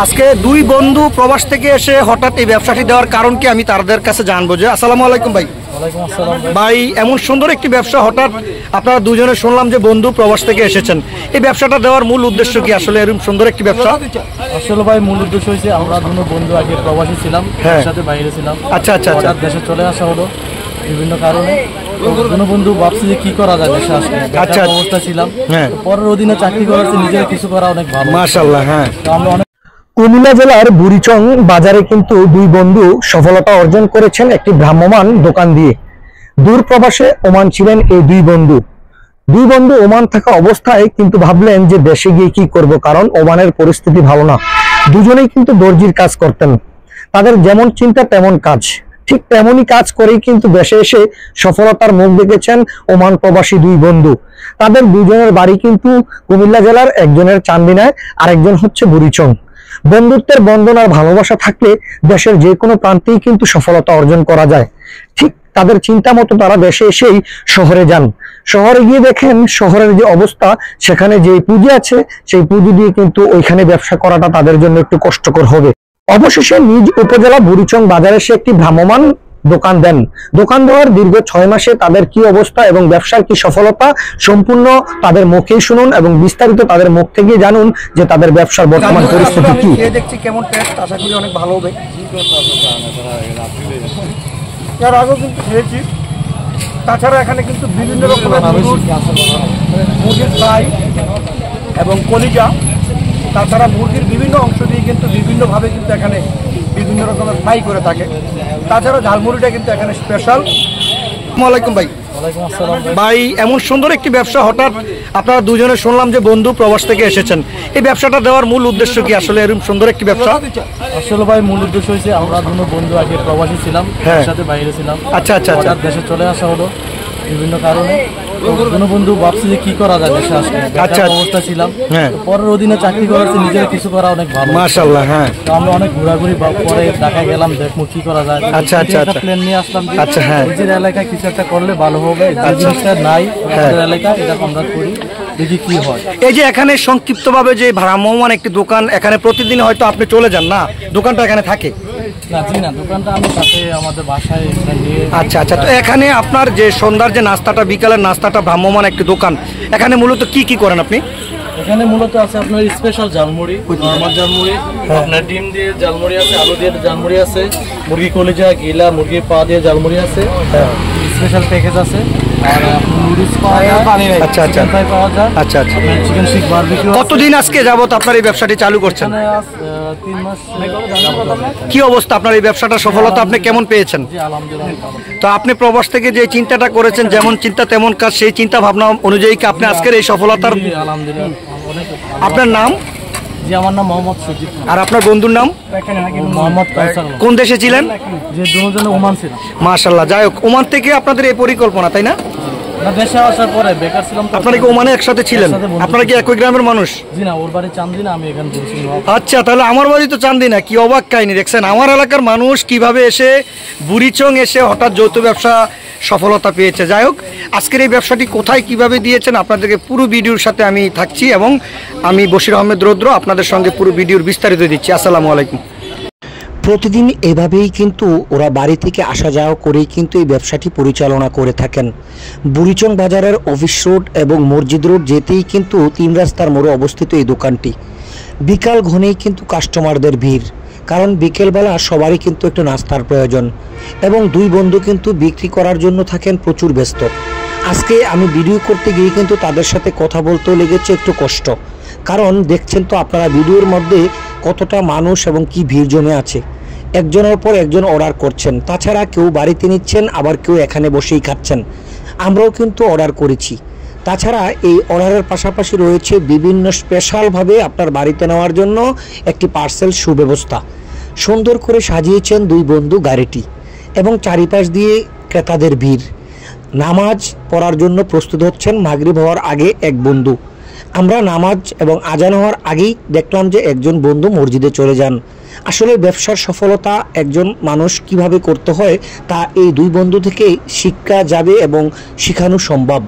আজকে দুই বন্ধু প্রবাস থেকে এসে হঠাৎ এই ব্যবসাটি দেওয়ার কারণ কি আমি তাদের কাছে জানবো। যে আসসালামু আলাইকুম ভাই। ওয়ালাইকুম আসসালাম ভাই, এমন সুন্দর একটি ব্যবসা হঠাৎ আপনারা দুজনে শুনলাম যে বন্ধু প্রবাস থেকে এসেছেন, এই ব্যবসাটা দেওয়ার মূল উদ্দেশ্য কি আসলে এরকম সুন্দর একটি ব্যবসা? আসলে ভাই মূল উদ্দেশ্য হয়েছে আমরা দুটো বন্ধু আগে প্রবাসী ছিলাম, একসাথে বাইরে ছিলাম। আচ্ছা আচ্ছা আচ্ছা, দেশে চলে আসা হলো বিভিন্ন কারণে। দুটো বন্ধু ভাবছি যে কি করা যায় দেশে আসলে, আচ্ছা অবস্থা ছিলাম। হ্যাঁ, পরের অধীনে চাকরি করাচ্ছে, নিজের কিছু করা অনেক ভালো, মাশাআল্লাহ। হ্যাঁ, আমরা অনেক কুমিল্লা জেলার বুড়িচং বাজারে কিন্তু দুই বন্ধু সফলতা অর্জন করেছেন একটি ভ্রাম্যমাণ দোকান দিয়ে। দূর প্রবাসে ওমান ছিলেন এই দুই বন্ধু ওমান থাকা অবস্থায় কিন্তু ভাবলেন যে দেশে গিয়ে কি করব, কারণ ওমানের পরিস্থিতি ভালো না। দুজনেই কিন্তু দর্জির কাজ করতেন, তাদের যেমন চিন্তা তেমন কাজ, ঠিক তেমনই কাজ করেই কিন্তু দেশে এসে সফলতার মুখ দেখেছেন ওমান প্রবাসী দুই বন্ধু। তাদের দুজনের বাড়ি কিন্তু কুমিল্লা জেলার, একজনের চান্দিনায় আর একজন হচ্ছে বুড়িচং। বন্ধুত্বের বন্ধন আর ভালোবাসা থাকলে দেশের যে কোনো প্রান্তেই কিন্তু সফলতা অর্জন করা যায়। ঠিক তাদের চিন্তা মতো তারা দেশে এসেই শহরে যান। শহরে গিয়ে দেখেন শহরের যে অবস্থা, সেখানে যে পুঁজি আছে সেই পুঁজি দিয়ে কিন্তু ওইখানে ব্যবসা করাটা তাদের জন্য একটু কষ্টকর হবে। অবশেষে নিজ উপজেলা বুড়িচং বাজারে সে একটি ভ্রাম্যমাণ দোকান দেন। দোকান দেওয়ার দীর্ঘ 6 মাসে তাদের কি অবস্থা এবং ব্যবসার কি সফলতা সম্পূর্ণ তাদের মুখেই শুনুন এবং বিস্তারিত তাদের মুখ থেকে জানুন যে তাদের ব্যবসার বর্তমান পরিস্থিতি কি। দেখছি কেমন টেস্ট, আশা করি অনেক ভালো হবে। এর আগেও কিন্তু খেয়েছি। তাছাড়া এখানে কিন্তু বিভিন্ন রকমের মুরগির ফ্রাই এবং কলিজা, তাছাড়া মুরগির বিভিন্ন অংশ দিয়ে কিন্তু বিভিন্নভাবে কিন্তু এখানে বিভিন্ন রকমের ফ্রাই করে থাকে। তাছাড়া ঝালমুড়িটা কিন্তু এখানে স্পেশাল। আসসালামু আলাইকুম ভাই। ভাই, এমন সুন্দর একটি ব্যবসা হঠাৎ আপনারা দুজনে শুনলাম যে বন্ধু প্রবাস থেকে এসেছেন, এই ব্যবসাটা দেওয়ার মূল উদ্দেশ্য কি আসলে এরকম সুন্দর একটি ব্যবসা? আসলে ভাই মূল উদ্দেশ্য হয়েছে আমরা দুটো বন্ধু আগে প্রবাসী ছিলাম, একসাথে বাইরে ছিলাম। আচ্ছা আচ্ছা আচ্ছা, দেশে চলে আসা হলো বিভিন্ন কারণে। দুটো বন্ধু ভাবছি যে কি করা যায় দেশে আসলে, আচ্ছা অবস্থা ছিলাম। হ্যাঁ, পরের অধীনে চাকরি করাচ্ছে, নিজের কিছু করা অনেক ভালো, মাশাআল্লাহ। হ্যাঁ, আমরা অনেক ঘোরাঘুরি পরে ঢাকায় গেলাম, দেখবো কি করা যায়। আচ্ছা আচ্ছা আচ্ছা, প্ল্যান নিয়ে আসলাম। আচ্ছা, হ্যাঁ, নিজের এলাকায় কিছু একটা করলে ভালো হবে, জিনিসটা নাই এলাকায়, এটা আমরা করি, দেখি কি হয়। এই যে এখানে সংক্ষিপ্তভাবে যে ভ্রাম্যমাণ একটি দোকান, এখানে প্রতিদিন হয়তো আপনি চলে যান না, দোকানটা এখানে থাকে? না, দোকানটা আমি সাথে আমাদের বাসায় নিয়ে। আচ্ছা আচ্ছা, তো এখানে আপনার যে সন্ধ্যার যে নাস্তাটা, বিকালের নাস্তাটা, ভ্রাম্যমাণ একটি দোকান, এখানে মূলত কি কি করেন আপনি? এখানে মূলত আছে আপনার স্পেশাল জালমুড়ি, নরমাল জালমুড়ি, আপনার ডিম দিয়ে জালমুড়ি আছে, আলু দিয়ে জালমুড়ি আছে, মুরগি কলিজা, গিলা, মুরগির পা দিয়ে জালমুড়ি আছে, স্পেশাল প্যাকেজ আছে। আচ্ছা আচ্ছা আচ্ছা আচ্ছা, চিকেন শিক বারবিকিউ। কতদিন আজকে যাবত আপনার এই ব্যবসাটি চালু করছেন? 3 মাস। কি অবস্থা আপনার এই ব্যবসাটা, সফলতা আপনি কেমন পেয়েছেন? তো আপনি প্রবাস থেকে যে চিন্তাটা করেছেন, যেমন চিন্তা তেমন কাজ, সেই চিন্তা ভাবনা অনুযায়ী কি আপনি আজকের এই সফলতার? আপনার নাম? জি, আমার নাম মোহাম্মদ সুজিত। আর আপনার বন্ধুর নাম? মোহাম্মদ কাউসার। কোন দেশে ছিলেন? যে দুজনে ওমান ছিলাম। মাশাআল্লাহ, যাই হোক, ওমান থেকে আপনাদের এই পরিকল্পনা, তাই না? দেশে আসার পরে বেকার ছিলাম। আপনারা কি ওমানে একসাথে ছিলেন? আপনারা কি একই গ্রামের মানুষ? জি না, ওর বাড়ি চান্দিনা, আমি এখানে বলছি। আচ্ছা, তাহলে আমার বাড়ি তো চান্দিনা। কি অবাক কাহিনী দেখছেন, আমার এলাকার মানুষ কিভাবে এসে বুড়িচং এসে হঠাৎ যৌথ ব্যবসা সফলতা পেয়েছে। যাই হোক, আজকের এই ব্যবসাটি কোথায় কিভাবে দিয়েছেন আপনাদেরকে পুরো ভিডিওর সাথে আমি থাকছি এবং আমি বশির আহমেদ রৌদ্র আপনাদের সঙ্গে পুরো ভিডিওর বিস্তারিত দিচ্ছি। আসসালামু আলাইকুম। প্রতিদিন এভাবেই কিন্তু ওরা বাড়ি থেকে আসা যাওয়া করেই কিন্তু এই ব্যবসাটি পরিচালনা করে থাকেন। বুড়িচং বাজারের অফিস রোড এবং মসজিদ রোড যেতেই কিন্তু 3 রাস্তার মোড়ে অবস্থিত এই দোকানটি। বিকাল ঘনেই কিন্তু কাস্টমারদের ভিড়, কারণ বিকেলবেলা সবারই কিন্তু একটু নাস্তার প্রয়োজন এবং দুই বন্ধু কিন্তু বিক্রি করার জন্য থাকেন প্রচুর ব্যস্ত। আজকে আমি ভিডিও করতে গিয়ে কিন্তু তাদের সাথে কথা বলতেও লেগেছে একটু কষ্ট, কারণ দেখছেন তো আপনারা ভিডিওর মধ্যে কতটা মানুষ এবং কি ভিড় জমে আছে। একজনের পর একজন অর্ডার করছেন, তাছাড়া কেউ বাড়িতে নিচ্ছেন, আবার কেউ এখানে বসেই খাচ্ছেন। আমরাও কিন্তু অর্ডার করেছি। তাছাড়া এই অর্ডারের পাশাপাশি রয়েছে বিভিন্ন স্পেশালভাবে আপনার বাড়িতে নেওয়ার জন্য একটি পার্সেল সুব্যবস্থা। সুন্দর করে সাজিয়েছেন দুই বন্ধু গাড়িটি এবং চারিপাশ দিয়ে ক্রেতাদের ভিড়। নামাজ পড়ার জন্য প্রস্তুত হচ্ছেন মাগরিব হওয়ার আগে এক বন্ধু। আমরা নামাজ এবং আজান হওয়ার আগেই দেখলাম যে একজন বন্ধু মসজিদে চলে যান। আসলে ব্যবসার সফলতা একজন মানুষ কিভাবে করতে হয় তা এই দুই বন্ধু থেকেই শিক্ষা যাবে এবং শেখানো সম্ভব।